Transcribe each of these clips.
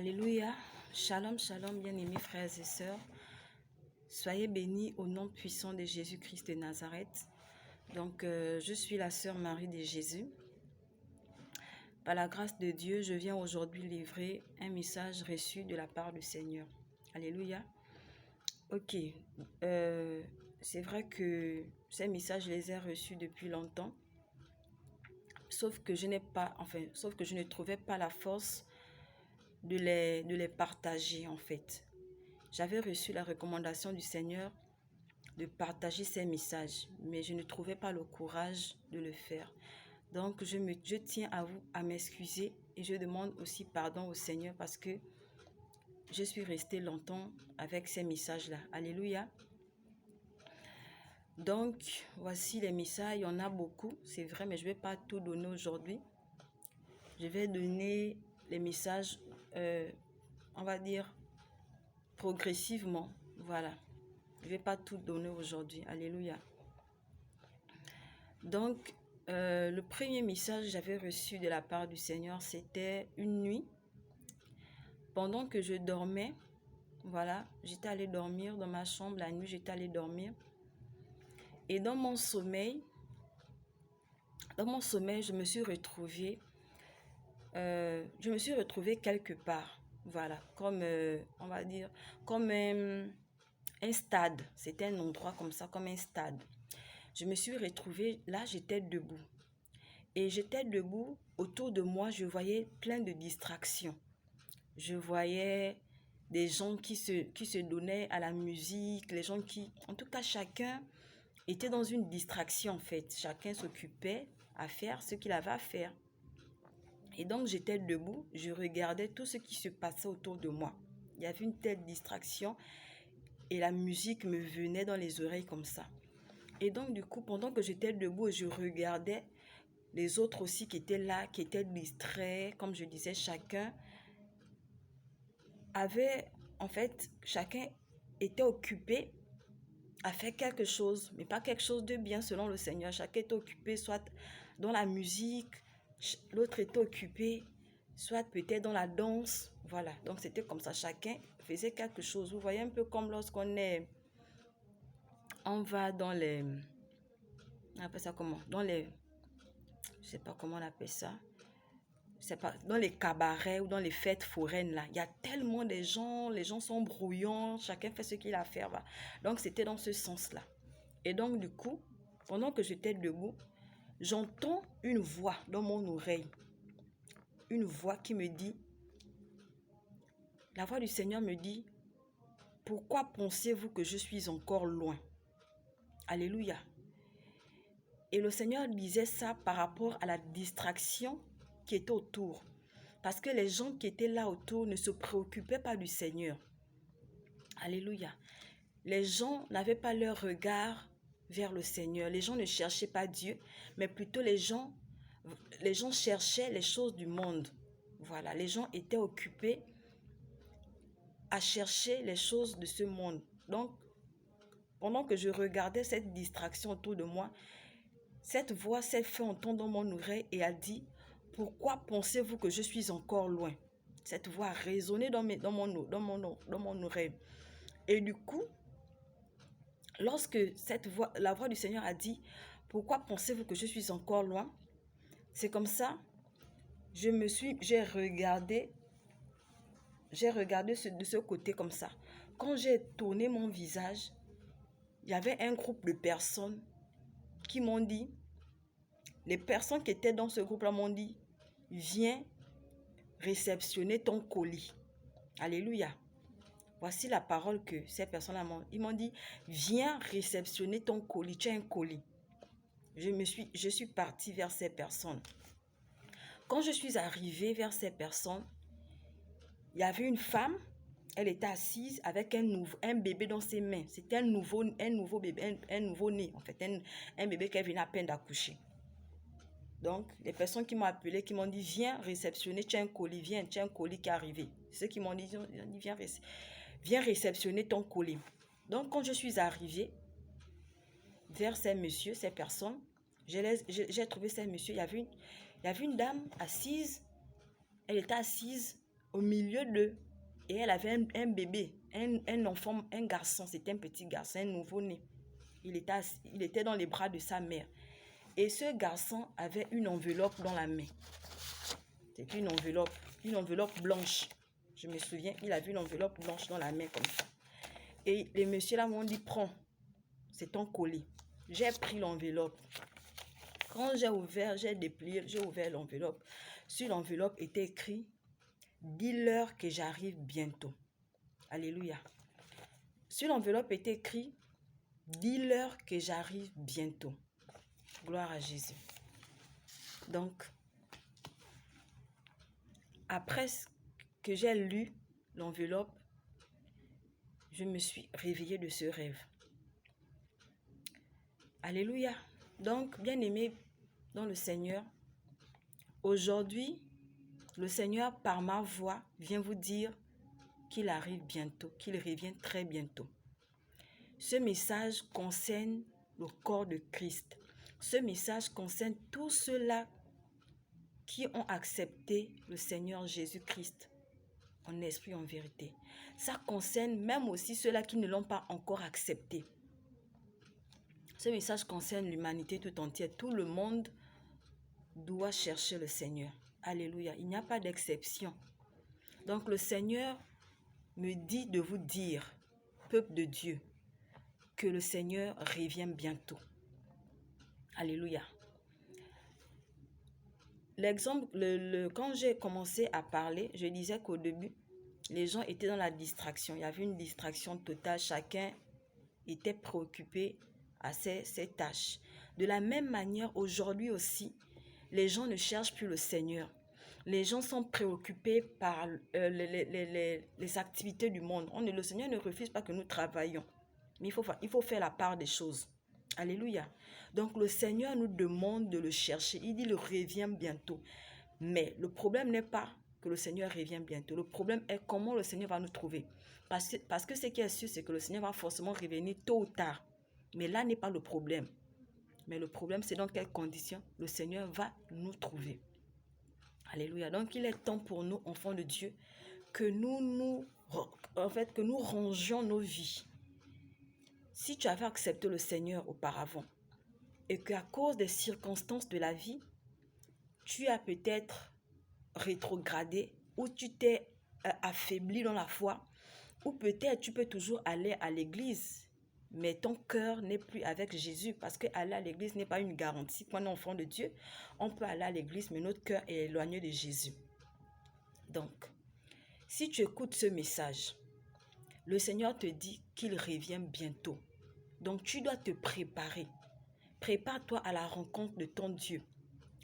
Alléluia. Shalom, shalom, bien-aimés frères et sœurs. Soyez bénis au nom puissant de Jésus-Christ de Nazareth. Donc, je suis la sœur Marie de Jésus. Par la grâce de Dieu, je viens aujourd'hui livrer un message reçu de la part du Seigneur. Alléluia. Ok, c'est vrai que ces messages, je les ai reçus depuis longtemps. Sauf que je ne trouvais pas la force de les partager en fait. J'avais reçu la recommandation du Seigneur de partager ces messages, mais je ne trouvais pas le courage de le faire. Donc, je tiens à m'excuser et je demande aussi pardon au Seigneur parce que je suis restée longtemps avec ces messages-là. Alléluia. Donc, voici les messages. Il y en a beaucoup, c'est vrai, mais je ne vais pas tout donner aujourd'hui. Je vais donner les messages, on va dire, progressivement. Voilà. Je ne vais pas tout donner aujourd'hui. Alléluia. Donc, le premier message que j'avais reçu de la part du Seigneur, c'était une nuit. Pendant que je dormais, voilà, j'étais allée dormir dans ma chambre. La nuit, j'étais allée dormir. Et dans mon sommeil, je me suis retrouvée quelque part. Voilà, comme, on va dire, comme un stade. C'était un endroit comme ça, comme un stade. Je me suis retrouvée, là, j'étais debout. Et j'étais debout, autour de moi, je voyais plein de distractions. Je voyais des gens qui se donnaient à la musique, les gens qui... En tout cas, chacun était dans une distraction, en fait. Chacun s'occupait à faire ce qu'il avait à faire. Et donc, j'étais debout, je regardais tout ce qui se passait autour de moi. Il y avait une telle distraction et la musique me venait dans les oreilles comme ça. Et donc, du coup, pendant que j'étais debout et je regardais les autres aussi qui étaient là, qui étaient distraits, comme je disais, chacun était occupé à faire quelque chose, mais pas quelque chose de bien selon le Seigneur. Chacun était occupé soit dans la musique, l'autre était occupé soit peut-être dans la danse. Voilà, donc c'était comme ça, chacun faisait quelque chose. Vous voyez, un peu comme lorsqu'on va dans les... On appelle ça comment? Dans les... Je sais pas comment on appelle ça. C'est pas dans les cabarets ou dans les fêtes foraines là, il y a tellement de gens, les gens sont brouillons, chacun fait ce qu'il a à faire. Voilà. Donc c'était dans ce sens-là. Et donc du coup, pendant que j'étais debout, j'entends une voix dans mon oreille. Une voix qui me dit, la voix du Seigneur me dit, pourquoi pensez-vous que je suis encore loin? Alléluia. Et le Seigneur disait ça par rapport à la distraction qui était autour. Parce que les gens qui étaient là autour ne se préoccupaient pas du Seigneur. Alléluia. Les gens n'avaient pas leur regard vers le Seigneur. Les gens ne cherchaient pas Dieu, mais plutôt les gens cherchaient les choses du monde. Voilà, les gens étaient occupés à chercher les choses de ce monde. Donc, pendant que je regardais cette distraction autour de moi, cette voix s'est fait entendre dans mon oreille et a dit, pourquoi pensez-vous que je suis encore loin? Cette voix a résonné dans mon oreille. Et du coup, lorsque la voix du Seigneur a dit, pourquoi pensez-vous que je suis encore loin? C'est comme ça, j'ai regardé de ce côté comme ça. Quand j'ai tourné mon visage, il y avait un groupe de personnes qui m'ont dit, les personnes qui étaient dans ce groupe-là m'ont dit, viens réceptionner ton colis. Alléluia. Voici la parole que ces personnes-là m'ont dit, viens réceptionner ton colis, tu as un colis. Je suis partie vers ces personnes. Quand je suis arrivée vers ces personnes, il y avait une femme, elle était assise avec un bébé dans ses mains. C'était un nouveau bébé, un nouveau-né en fait, un bébé qu'elle venait à peine d'accoucher. Donc, les personnes qui m'ont appelé, qui m'ont dit, viens réceptionner, tu as un colis, viens, tu as un colis qui est arrivé. Ceux qui m'ont dit, viens réceptionner ton colis. Donc, quand je suis arrivée vers ces personnes, j'ai trouvé ces messieurs, il y avait une dame assise, elle était assise au milieu d'eux. Et elle avait un bébé, un enfant, un garçon. C'était un petit garçon, un nouveau-né. Il était dans les bras de sa mère. Et ce garçon avait une enveloppe dans la main. C'était une enveloppe blanche. Je me souviens, il avait une enveloppe blanche dans la main comme ça. Et les messieurs là m'ont dit, prends, c'est ton colis. J'ai pris l'enveloppe. Quand j'ai ouvert, j'ai déplié, j'ai ouvert l'enveloppe. Sur l'enveloppe était écrit, dis-leur que j'arrive bientôt. Alléluia. Sur l'enveloppe était écrit, dis-leur que j'arrive bientôt. Gloire à Jésus. Donc, après que j'ai lu l'enveloppe, je me suis réveillée de ce rêve. Alléluia. Donc, bien-aimés dans le Seigneur, aujourd'hui, le Seigneur, par ma voix, vient vous dire qu'il arrive bientôt, qu'il revient très bientôt. Ce message concerne le corps de Christ. Ce message concerne tous ceux-là qui ont accepté le Seigneur Jésus-Christ en esprit, en vérité. Ça concerne même aussi ceux-là qui ne l'ont pas encore accepté. Ce message concerne l'humanité tout entière. Tout le monde doit chercher le Seigneur. Alléluia. Il n'y a pas d'exception. Donc le Seigneur me dit de vous dire, peuple de Dieu, que le Seigneur revient bientôt. Alléluia. L'exemple, quand j'ai commencé à parler, je disais qu'au début, les gens étaient dans la distraction. Il y avait une distraction totale. Chacun était préoccupé à ses tâches. De la même manière, aujourd'hui aussi, les gens ne cherchent plus le Seigneur. Les gens sont préoccupés par les activités du monde. Le Seigneur ne refuse pas que nous travaillions. Mais il faut faire la part des choses. Alléluia. Donc le Seigneur nous demande de le chercher. Il dit, il revient bientôt. Mais le problème n'est pas que le Seigneur revient bientôt. Le problème est comment le Seigneur va nous trouver. Parce que ce qui est sûr, c'est que le Seigneur va forcément revenir tôt ou tard. Mais là n'est pas le problème. Mais le problème, c'est dans quelles conditions le Seigneur va nous trouver. Alléluia. Donc, il est temps pour nous, enfants de Dieu, que nous rangions nos vies. Si tu avais accepté le Seigneur auparavant et qu'à cause des circonstances de la vie, tu as peut-être rétrogradé ou tu t'es affaibli dans la foi, ou peut-être tu peux toujours aller à l'église, mais ton cœur n'est plus avec Jésus, parce que aller à l'église n'est pas une garantie. Quand on est enfant de Dieu, on peut aller à l'église, mais notre cœur est éloigné de Jésus. Donc, si tu écoutes ce message, le Seigneur te dit qu'il revient bientôt. Donc, tu dois te préparer. Prépare-toi à la rencontre de ton Dieu.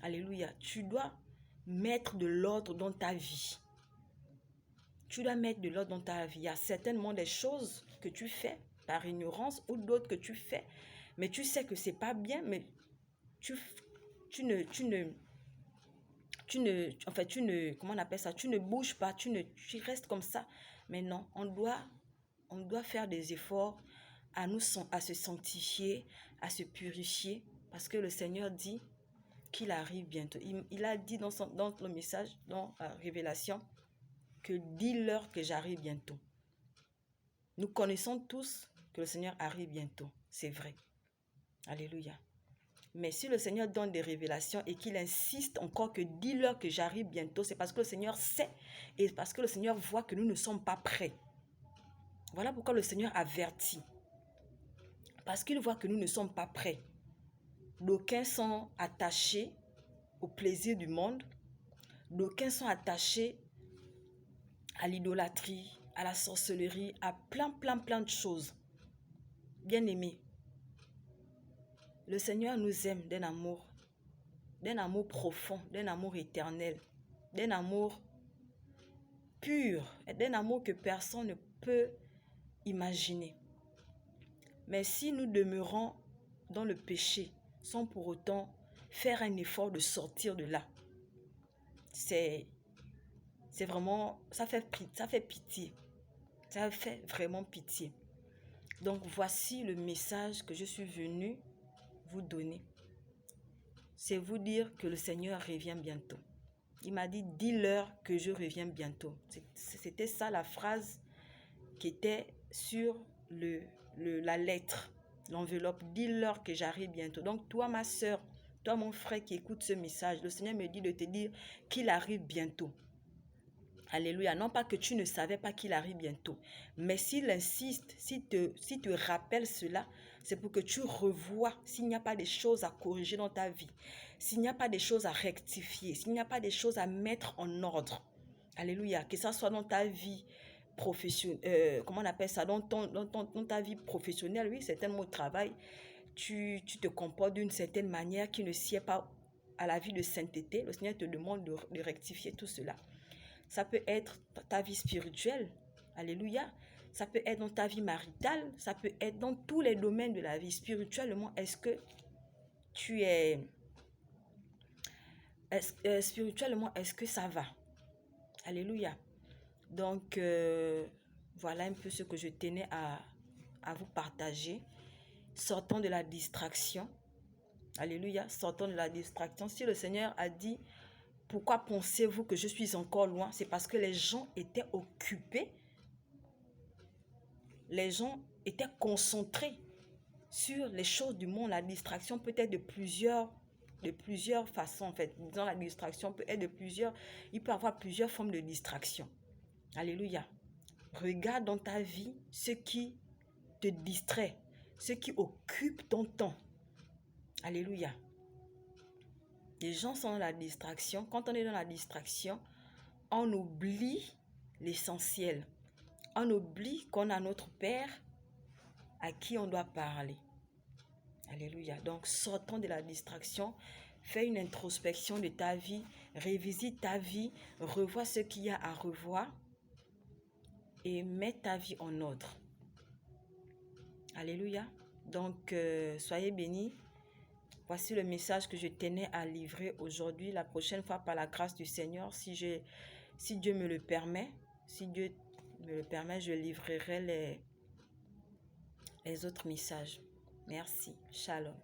Alléluia. Tu dois mettre de l'ordre dans ta vie. Tu dois mettre de l'ordre dans ta vie. Il y a certainement des choses que tu fais par ignorance ou d'autres que tu fais, mais tu sais que c'est pas bien, mais tu ne bouges pas, tu restes comme ça. Mais non, on doit faire des efforts à se sanctifier, à se purifier, parce que le Seigneur dit qu'il arrive bientôt. Il a dit dans le message, dans la révélation, que dis-leur que j'arrive bientôt. Nous connaissons tous que le Seigneur arrive bientôt. C'est vrai. Alléluia. Mais si le Seigneur donne des révélations et qu'il insiste encore que dis-leur que j'arrive bientôt, c'est parce que le Seigneur sait et parce que le Seigneur voit que nous ne sommes pas prêts. Voilà pourquoi le Seigneur avertit. Parce qu'il voit que nous ne sommes pas prêts. D'aucuns sont attachés au plaisir du monde. D'aucuns sont attachés à l'idolâtrie, à la sorcellerie, à plein de choses. Bien-aimés, le Seigneur nous aime d'un amour profond, d'un amour éternel, d'un amour pur, d'un amour que personne ne peut imaginer. Mais si nous demeurons dans le péché, sans pour autant faire un effort de sortir de là, c'est vraiment, ça fait pitié. Ça fait vraiment pitié. Donc voici le message que je suis venue vous donner. C'est vous dire que le Seigneur revient bientôt. Il m'a dit, dis-leur que je reviens bientôt. C'était ça la phrase qui était sur la lettre, l'enveloppe. Dis-leur que j'arrive bientôt. Donc toi, ma soeur, toi, mon frère qui écoute ce message, le Seigneur me dit de te dire qu'il arrive bientôt. Alléluia. Non pas que tu ne savais pas qu'il arrive bientôt, mais s'il insiste, s'il te rappelle cela, c'est pour que tu revoies s'il n'y a pas des choses à corriger dans ta vie, s'il n'y a pas des choses à rectifier, s'il n'y a pas des choses à mettre en ordre. Alléluia. Que ça soit dans ta vie professionnelle, comment on appelle ça, dans ta vie professionnelle, oui, c'est un mot de travail. Tu te comportes d'une certaine manière qui ne sied pas à la vie de sainteté. Le Seigneur te demande de rectifier tout cela. Ça peut être ta vie spirituelle. Alléluia. Ça peut être dans ta vie maritale. Ça peut être dans tous les domaines de la vie. Spirituellement, est-ce que tu es... spirituellement, est-ce que ça va? Alléluia. Donc, voilà un peu ce que je tenais à vous partager. Sortons de la distraction. Alléluia. Sortons de la distraction. Si le Seigneur a dit... Pourquoi pensez-vous que je suis encore loin? C'est parce que les gens étaient occupés. Les gens étaient concentrés sur les choses du monde. La distraction peut être de plusieurs façons. En fait, disons, la distraction peut être de plusieurs... Il peut y avoir plusieurs formes de distraction. Alléluia. Regarde dans ta vie ce qui te distrait, ce qui occupe ton temps. Alléluia. Les gens sont dans la distraction. Quand on est dans la distraction, on oublie l'essentiel. On oublie qu'on a notre Père à qui on doit parler. Alléluia. Donc, sortons de la distraction. Fais une introspection de ta vie. Révisite ta vie. Revois ce qu'il y a à revoir. Et mets ta vie en ordre. Alléluia. Donc, soyez bénis. Voici le message que je tenais à livrer aujourd'hui. La prochaine fois, par la grâce du Seigneur, si Dieu me le permet, je livrerai les autres messages. Merci. Shalom.